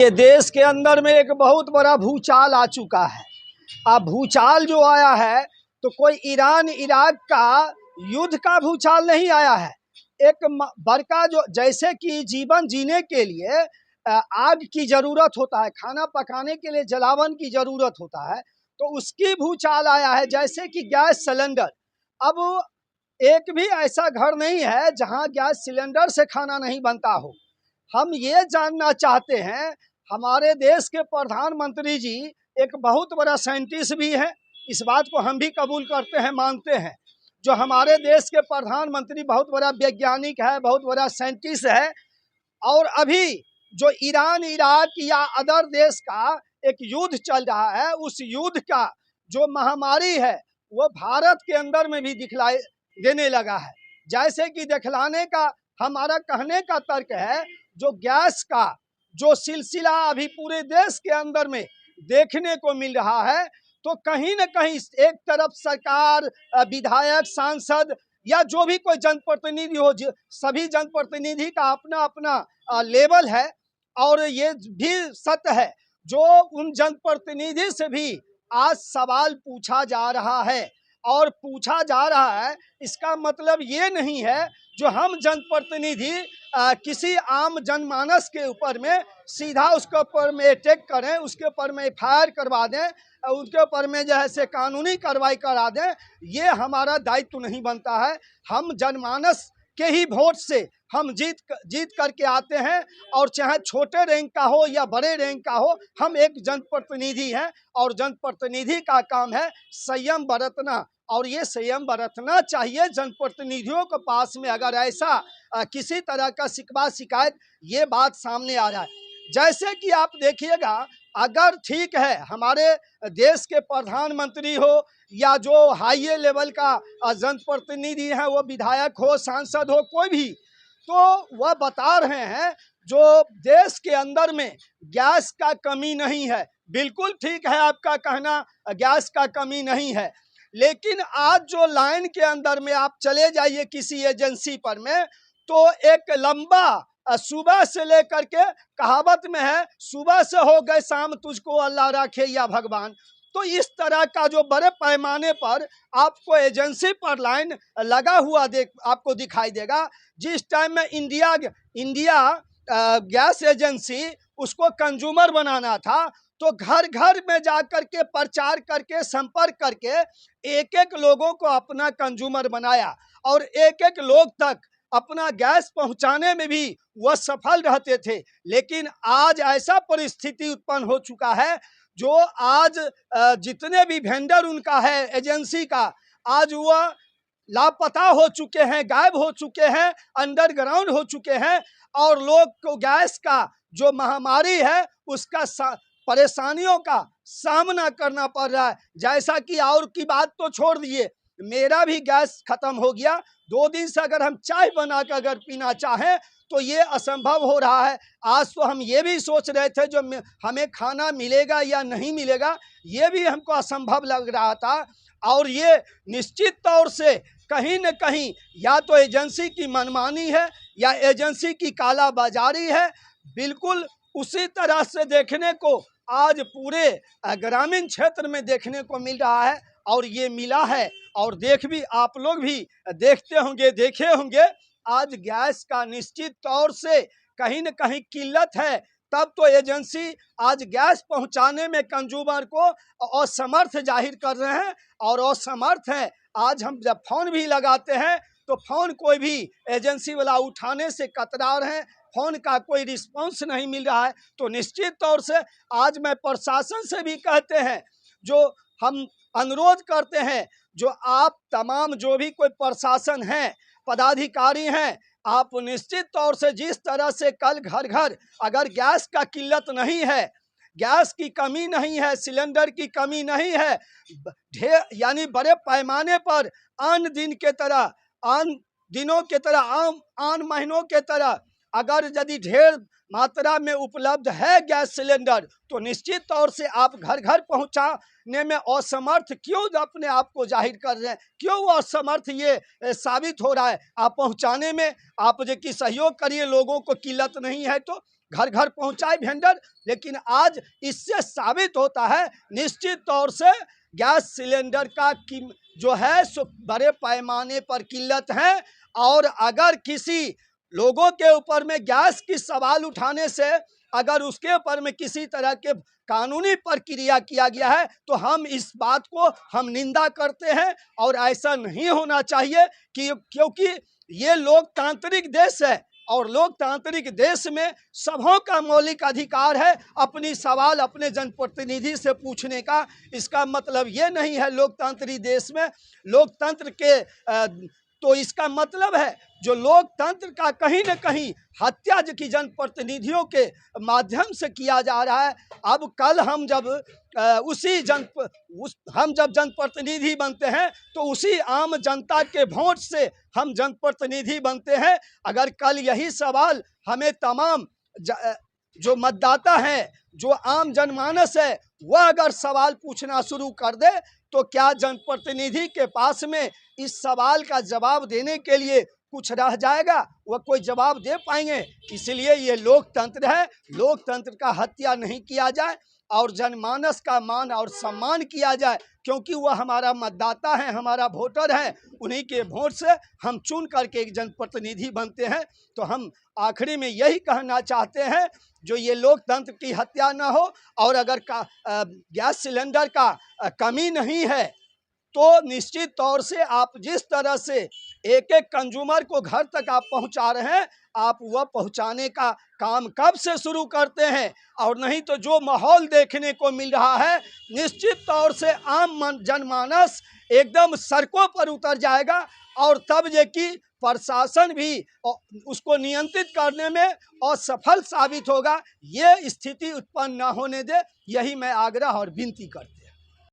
ये देश के अंदर में एक बहुत बड़ा भूचाल आ चुका है। अब भूचाल जो आया है तो कोई ईरान इराक का युद्ध का भूचाल नहीं आया है। एक बड़का जो जैसे कि जीवन जीने के लिए आग की जरूरत होता है, खाना पकाने के लिए जलावन की जरूरत होता है, तो उसकी भूचाल आया है। जैसे कि गैस सिलेंडर, अब एक भी ऐसा घर नहीं है जहां गैस सिलेंडर से खाना नहीं बनता हो। हम ये जानना चाहते हैं, हमारे देश के प्रधानमंत्री जी एक बहुत बड़ा साइंटिस्ट भी है, इस बात को हम भी कबूल करते हैं, मानते हैं। जो हमारे देश के प्रधानमंत्री बहुत बड़ा वैज्ञानिक है, बहुत बड़ा साइंटिस्ट है। और अभी जो ईरान इराक या अदर देश का एक युद्ध चल रहा है, उस युद्ध का जो महामारी है वो भारत के अंदर में भी दिखलाई देने लगा है। जैसे कि दिखलाने का हमारा कहने का तर्क है, जो गैस का जो सिलसिला अभी पूरे देश के अंदर में देखने को मिल रहा है, तो कहीं न कहीं एक तरफ सरकार, विधायक, सांसद या जो भी कोई जनप्रतिनिधि हो, सभी जनप्रतिनिधि का अपना अपना लेवल है। और ये भी सत्य है, जो उन जनप्रतिनिधि से भी आज सवाल पूछा जा रहा है। और पूछा जा रहा है, इसका मतलब ये नहीं है जो हम जनप्रतिनिधि किसी आम जनमानस के ऊपर में सीधा उसके ऊपर में अटैक करें, उसके ऊपर में फायर करवा दें, उसके ऊपर में जो है से कानूनी कार्रवाई करा दें। ये हमारा दायित्व नहीं बनता है। हम जनमानस के ही वोट से हम जीत करके आते हैं, और चाहे छोटे रैंक का हो या बड़े रैंक का हो, हम एक जनप्रतिनिधि हैं। और जनप्रतिनिधि का काम है संयम बरतना, और ये संयम बरतना चाहिए जनप्रतिनिधियों के पास में। अगर ऐसा किसी तरह का शिकवा शिकायत ये बात सामने आ रहा है, जैसे कि आप देखिएगा, अगर ठीक है हमारे देश के प्रधानमंत्री हो या जो हाई लेवल का जनप्रतिनिधि है, वो विधायक हो, सांसद हो, कोई भी, तो वह बता रहे हैं जो देश के अंदर में गैस का कमी नहीं है। बिल्कुल ठीक है आपका कहना, गैस का कमी नहीं है। लेकिन आज जो लाइन के अंदर में आप चले जाइए किसी एजेंसी पर में, तो एक लंबा सुबह से लेकर के, कहावत में है, सुबह से हो गए शाम तुझको अल्लाह रखे या भगवान। तो इस तरह का जो बड़े पैमाने पर आपको एजेंसी पर लाइन लगा हुआ आपको दिखाई देगा। जिस टाइम में इंडिया गैस एजेंसी उसको कंज्यूमर बनाना था, तो घर घर में जाकर के प्रचार करके, संपर्क करके एक एक लोगों को अपना कंज्यूमर बनाया, और एक एक लोग तक अपना गैस पहुंचाने में भी वह सफल रहते थे। लेकिन आज ऐसा परिस्थिति उत्पन्न हो चुका है, जो आज जितने भी वेंडर उनका है एजेंसी का, आज वह लापता हो चुके हैं, गायब हो चुके हैं, अंडरग्राउंड हो चुके हैं। और लोग को गैस का जो महामारी है उसका परेशानियों का सामना करना पड़ रहा है। जैसा कि और की बात तो छोड़ दिए, मेरा भी गैस खत्म हो गया। 2 दिन से अगर हम चाय बना कर अगर पीना चाहें तो ये असंभव हो रहा है। आज तो हम ये भी सोच रहे थे जो हमें खाना मिलेगा या नहीं मिलेगा, ये भी हमको असंभव लग रहा था। और ये निश्चित तौर से कहीं न कहीं या तो एजेंसी की मनमानी है या एजेंसी की कालाबाजारी है। बिल्कुल उसी तरह से देखने को आज पूरे ग्रामीण क्षेत्र में देखने को मिल रहा है, और ये मिला है। और आप लोग भी देखते होंगे, देखे होंगे, आज गैस का निश्चित तौर से कहीं न कहीं किल्लत है। तब तो एजेंसी आज गैस पहुंचाने में कंज्यूमर को असमर्थ जाहिर कर रहे हैं, और असमर्थ है। आज हम जब फोन भी लगाते हैं तो फोन कोई भी एजेंसी वाला उठाने से कतरा रहे हैं, फोन का कोई रिस्पांस नहीं मिल रहा है। तो निश्चित तौर से आज मैं प्रशासन से भी कहते हैं, जो हम अनुरोध करते हैं, जो आप तमाम जो भी कोई प्रशासन है, पदाधिकारी हैं, आप निश्चित तौर से जिस तरह से कल घर घर अगर गैस का किल्लत नहीं है, गैस की कमी नहीं है, सिलेंडर की कमी नहीं है, यानी बड़े पैमाने पर आन दिन के तरह, आन दिनों के तरह, आन महीनों के तरह अगर यदि ढेर मात्रा में उपलब्ध है गैस सिलेंडर, तो निश्चित तौर से आप घर घर पहुंचाने में असमर्थ क्यों अपने आप को जाहिर कर रहे हैं? क्यों असमर्थ ये साबित हो रहा है? आप पहुंचाने में आप जो कि सहयोग करिए, लोगों को किल्लत नहीं है तो घर घर पहुंचाए वेंडर। लेकिन आज इससे साबित होता है निश्चित तौर से गैस सिलेंडर का जो है सो बड़े पैमाने पर किल्लत है। और अगर किसी लोगों के ऊपर में गैस की सवाल उठाने से अगर उसके ऊपर में किसी तरह के कानूनी प्रक्रिया किया गया है तो हम इस बात को हम निंदा करते हैं। और ऐसा नहीं होना चाहिए क्योंकि ये लोकतांत्रिक देश है और लोकतांत्रिक देश में सबों का मौलिक अधिकार है अपनी सवाल अपने जनप्रतिनिधि से पूछने का। इसका मतलब ये नहीं है लोकतांत्रिक देश में लोकतंत्र के तो इसका मतलब है जो लोकतंत्र का कहीं न कहीं हत्या की जनप्रतिनिधियों के माध्यम से किया जा रहा है। अब कल हम जब हम जब जनप्रतिनिधि बनते हैं तो उसी आम जनता के वोट से हम जनप्रतिनिधि बनते हैं। अगर कल यही सवाल हमें तमाम जो मतदाता हैं जो आम जनमानस है वह अगर सवाल पूछना शुरू कर दे तो क्या जनप्रतिनिधि के पास में इस सवाल का जवाब देने के लिए कुछ रह जाएगा? वह कोई जवाब दे पाएंगे? इसलिए ये लोकतंत्र है, लोकतंत्र का हत्या नहीं किया जाए और जनमानस का मान और सम्मान किया जाए क्योंकि वह हमारा मतदाता है, हमारा वोटर है। उन्हीं के वोट से हम चुन करके एक जनप्रतिनिधि बनते हैं। तो हम आखिरी में यही कहना चाहते हैं जो ये लोकतंत्र की हत्या ना हो। और अगर गैस सिलेंडर का कमी नहीं है तो निश्चित तौर से आप जिस तरह से एक एक कंज्यूमर को घर तक आप पहुंचा रहे हैं आप वह पहुंचाने का काम कब से शुरू करते हैं? और नहीं तो जो माहौल देखने को मिल रहा है निश्चित तौर से आम जनमानस एकदम सड़कों पर उतर जाएगा और तब ये कि प्रशासन भी उसको नियंत्रित करने में असफल साबित होगा। ये स्थिति उत्पन्न न होने दे, यही मैं आग्रह और विनती करता हूं।